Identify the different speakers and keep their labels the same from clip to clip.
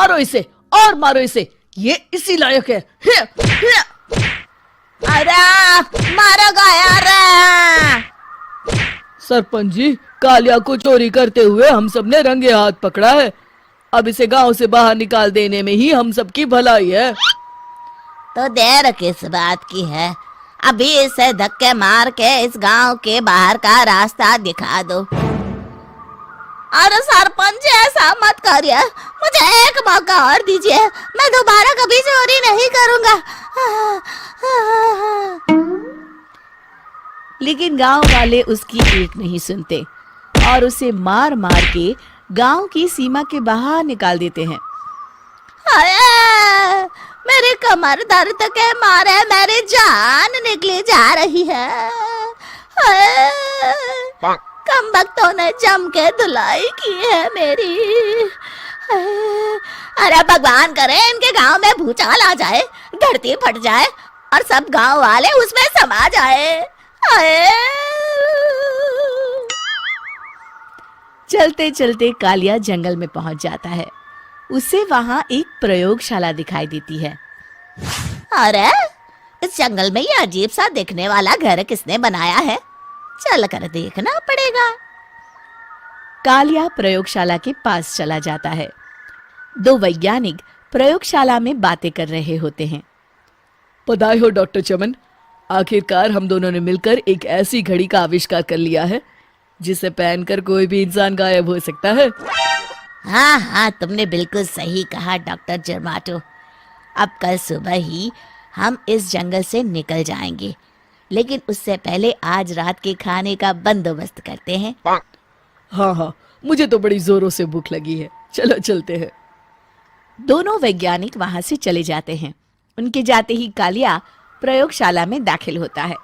Speaker 1: मारो इसे और मारो इसे, ये इसी लायक है।
Speaker 2: अरे मारो यार।
Speaker 1: सरपंच जी, कालिया को चोरी करते हुए हम सबने रंगे हाथ पकड़ा है। अब इसे गांव से बाहर निकाल देने में ही हम सबकी भलाई है।
Speaker 2: तो देर किस बात की है, अभी इसे धक्के मार के इस गांव के बाहर का रास्ता दिखा दो। अरे सरपंच ऐसा मत करिए, मुझे एक मौका और दीजिए, मैं दोबारा कभी चोरी नहीं करूंगा।
Speaker 3: लेकिन गांव वाले उसकी एक नहीं सुनते और उसे मार मार के गांव की सीमा के बाहर निकाल देते हैं।
Speaker 2: मेरी कमर दर्द के मारे मेरी जान निकली जा रही है। कमबख्तों ने जम के धुलाई की है मेरी। अरे भगवान करे इनके गांव में भूचाल आ जाए, धरती फट जाए और सब गांव वाले उसमें समा जाए।
Speaker 3: चलते चलते कालिया जंगल में पहुंच जाता है। उसे वहां एक प्रयोगशाला दिखाई देती है।
Speaker 2: अरे इस जंगल में ये अजीब सा दिखने वाला घर किसने बनाया है, चल कर देखना पड़ेगा।
Speaker 3: कालिया प्रयोगशाला के पास चला जाता है। दो वैज्ञानिक प्रयोगशाला में बातें कर रहे होते हैं।
Speaker 1: बधाई हो डॉक्टर चमन, आखिरकार हम दोनों ने मिलकर एक ऐसी घड़ी का आविष्कार कर लिया है जिसे पहनकर कोई भी इंसान गायब हो सकता है।
Speaker 2: हाँ हाँ, तुमने बिल्कुल सही कहा डॉक्टर जर्माटो। अब कल सुबह ही हम इस जंगल से निकल जाएंगे, लेकिन उससे पहले आज रात के खाने का बंदोबस्त करते हैं।
Speaker 1: हाँ हाँ, मुझे तो बड़ी जोरों से भूख लगी है, चलो चलते हैं।
Speaker 3: दोनों वैज्ञानिक वहां से चले जाते हैं। उनके जाते ही कालिया प्रयोगशाला में दाखिल होता है।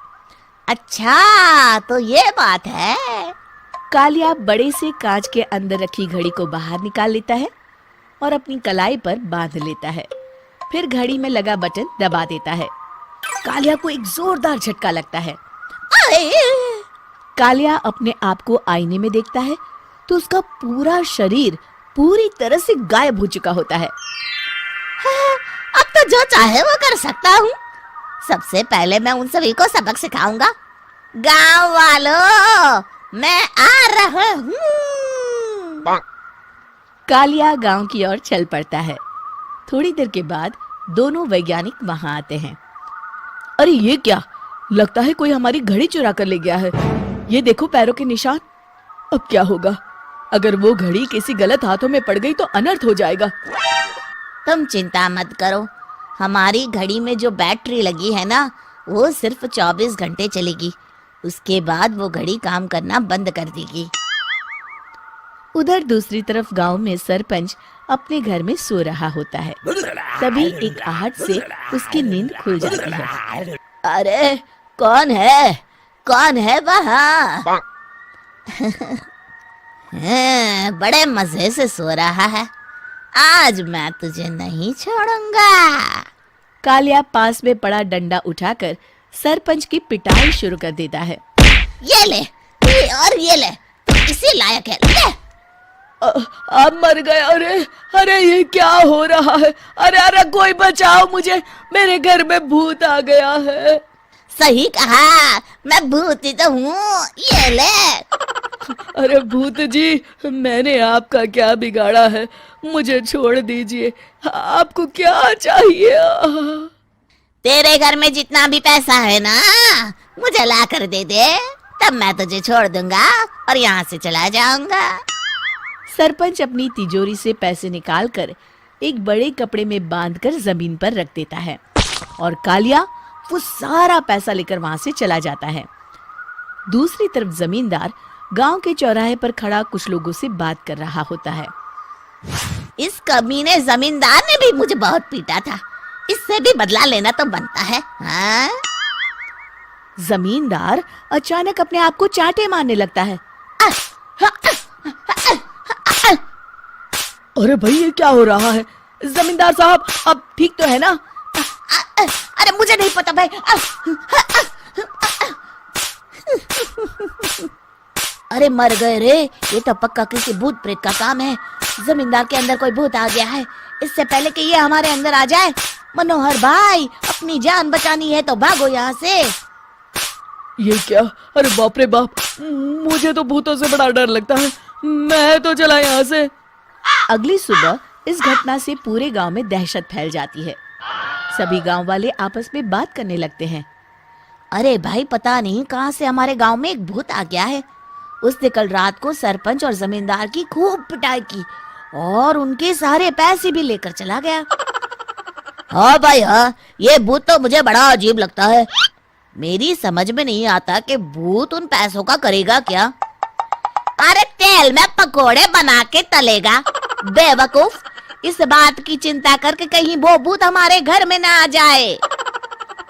Speaker 2: अच्छा तो ये बात है।
Speaker 3: कालिया बड़े से कांच के अंदर रखी घड़ी को बाहर निकाल लेता है और अपनी कलाई पर बांध लेता है। फिर घड़ी में लगा बटन दबा देता है। कालिया को एक जोरदार झटका लगता है। कालिया अपने आप को आईने में देखता है तो उसका पूरा शरीर पूरी तरह से गायब हो चुका होता है।
Speaker 2: अब तो जो चाहे वो कर सकता हूँ। सबसे पहले मैं उन सभी को सबक सिखाऊंगा। गांव वालों, मैं आ रहा हूँ।
Speaker 3: कालिया गांव की ओर चल पड़ता है। थोड़ी देर के बाद दोनों वैज्ञानिक वहां आते हैं।
Speaker 1: अरे ये क्या, लगता है कोई हमारी घड़ी चुरा कर ले गया है। ये देखो पैरों के निशान। अब क्या होगा, अगर वो घड़ी किसी गलत हाथों में पड़ गई तो अनर्थ हो जाएगा।
Speaker 2: तुम चिंता मत करो, हमारी घड़ी में जो बैटरी लगी है ना, वो सिर्फ 24 घंटे चलेगी। उसके बाद वो घड़ी काम करना बंद कर देगी।
Speaker 3: उधर दूसरी तरफ गांव में सरपंच अपने घर में सो रहा होता है। तभी एक आहट से उसकी नींद खुल जाती है।
Speaker 2: अरे कौन है वहाँ? बड़े मजे से सो रहा है, आज मैं तुझे नहीं छोड़ूंगा।
Speaker 3: कालिया पास में पड़ा डंडा उठाकर सरपंच की पिटाई शुरू कर देता है।
Speaker 2: ये ले, ये ले, इसी लायक है, ले।
Speaker 1: आप मर गए। अरे अरे ये क्या हो रहा है? अरे अरे कोई बचाओ मुझे, मेरे घर में भूत आ गया है।
Speaker 2: सही कहा, मैं भूत ही तो हूँ, ये ले।
Speaker 1: अरे भूत जी, मैंने आपका क्या बिगाड़ा है, मुझे छोड़ दीजिए। आपको क्या चाहिए?
Speaker 2: तेरे घर में जितना भी पैसा है ना, मुझे ला कर दे दे, तब मैं तुझे छोड़ दूंगा और यहाँ से चला जाऊंगा।
Speaker 3: सरपंच अपनी तिजोरी से पैसे निकालकर एक बड़े कपड़े में बांधकर जमीन पर रख देता है और कालिया वो सारा पैसा लेकर वहां से चला जाता है। दूसरी तरफ जमींदार गांव के चौराहे पर खड़ा कुछ लोगों से बात कर रहा होता है।
Speaker 2: इस कमीने जमींदार ने भी मुझे बहुत पीटा था, इससे भी बदला लेना तो बनता है। हाँ?
Speaker 3: जमींदार अचानक अपने आप को चांटे मारने लगता है।
Speaker 1: अरे भाई ये क्या हो रहा है? जमींदार साहब अब ठीक तो है ना?
Speaker 2: अरे मुझे नहीं पता भाई। अरे मर गए रे, ये तो पक्का किसी भूत प्रेत का काम है। जमींदार के अंदर कोई भूत आ गया है। इससे पहले कि ये हमारे अंदर आ जाए, मनोहर भाई अपनी जान बचानी है तो भागो यहाँ से।
Speaker 1: ये क्या? अरे बाप रे बाप, मुझे तो भूतों से बड़ा डर लगता है। मैं तो चला यहाँ से।
Speaker 3: अगली सुबह इस घटना से पूरे गांव में दहशत फैल जाती है। सभी गांव वाले आपस में बात करने लगते हैं।
Speaker 2: अरे भाई, पता नहीं कहाँ से हमारे गांव में एक भूत आ गया है। उसने कल रात को सरपंच और जमींदार की खूब पिटाई की और उनके सारे पैसे भी लेकर चला गया। हाँ भाई हाँ, ये भूत तो मुझे बड़ा अजीब लगता है। मेरी समझ में नहीं आता कि भूत उन पैसों का करेगा क्या। अरे तेल में पकोड़े बना के तलेगा बेवकूफ। इस बात की चिंता करके कहीं वो भूत हमारे घर में ना आ जाए।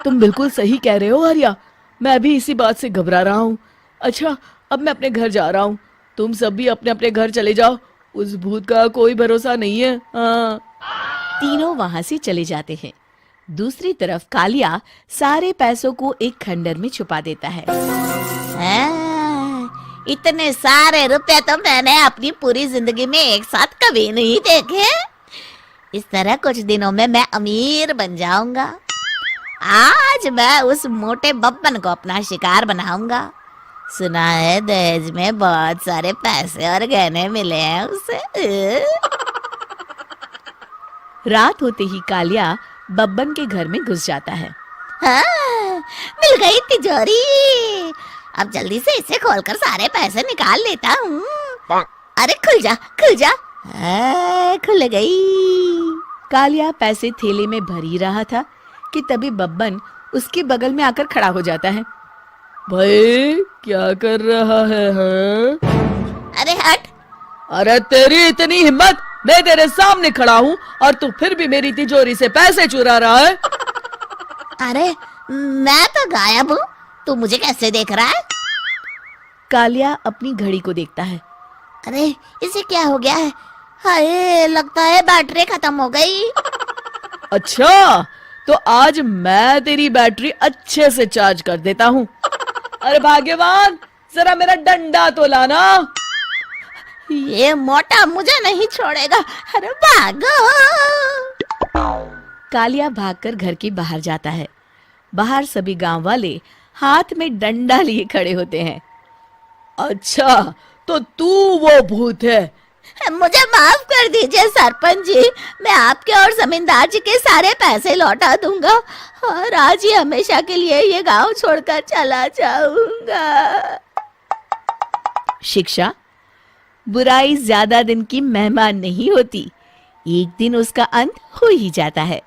Speaker 1: तुम बिल्कुल सही कह रहे हो आर्या, मैं भी इसी बात से घबरा रहा हूँ। अच्छा, अब मैं अपने घर जा रहा हूँ। तुम सब भी अपने अपने घर चले जाओ, उस भूत का कोई भरोसा नहीं है। हाँ।
Speaker 3: तीनों वहां से चले जाते हैं। दूसरी तरफ कालिया सारे पैसों को एक खंडर में छुपा देता है।
Speaker 2: इतने सारे रुपए तो मैंने अपनी पूरी जिंदगी में एक साथ कभी नहीं देखे। इस तरह कुछ दिनों में मैं अमीर बन जाऊंगा। आज मैं उस मोटे बब्बन को अपना शिकार बनाऊंगा। सुना है दहेज में बहुत सारे पैसे और गहने मिले हैं उसे।
Speaker 3: रात होते ही कालिया बब्बन के घर में घुस जाता है।
Speaker 2: हाँ, मिल गई तिजोरी। अब जल्दी से इसे खोलकर सारे पैसे निकाल लेता हूँ। अरे खुल जा खुल जा। खुल गई।
Speaker 3: कालिया पैसे थैले में भर ही रहा था कि तभी बब्बन उसके बगल में आकर खड़ा हो जाता है।
Speaker 1: भाई क्या कर रहा है? हाँ?
Speaker 2: अरे हट।
Speaker 1: अरे तेरी इतनी हिम्मत, मैं तेरे सामने खड़ा हूँ और तू फिर भी मेरी तिजोरी से पैसे चुरा रहा है।
Speaker 2: अरे मैं तो गायब हूँ, तू मुझे कैसे देख रहा है?
Speaker 3: कालिया अपनी घड़ी को देखता है।
Speaker 2: अरे इसे क्या हो गया है? हाय, लगता है बैटरी खत्म हो गई।
Speaker 1: अच्छा, तो आज मैं तेरी बैटरी अच्छे से चार्ज कर देता हूँ। अरे भाग्यवान, जरा मेरा डंडा तो लाना।
Speaker 2: ये मोटा मुझे नहीं छोड़ेगा। अरे भागो।
Speaker 3: कालिया भागकर घर के बाहर जाता है। बाहर सभी गांव वाले हाथ में डंडा लिए खड़े होते हैं।
Speaker 1: अच्छा, तो तू वो भूत है?
Speaker 2: मुझे माफ कर दीजिए सरपंच जी, मैं आपके और जमींदार जी के सारे पैसे लौटा दूंगा और आज ही हमेशा के लिए ये गांव छोड़कर चला जाऊंगा।
Speaker 3: शिक्षा: बुराई ज्यादा दिन की मेहमान नहीं होती, एक दिन उसका अंत हो ही जाता है।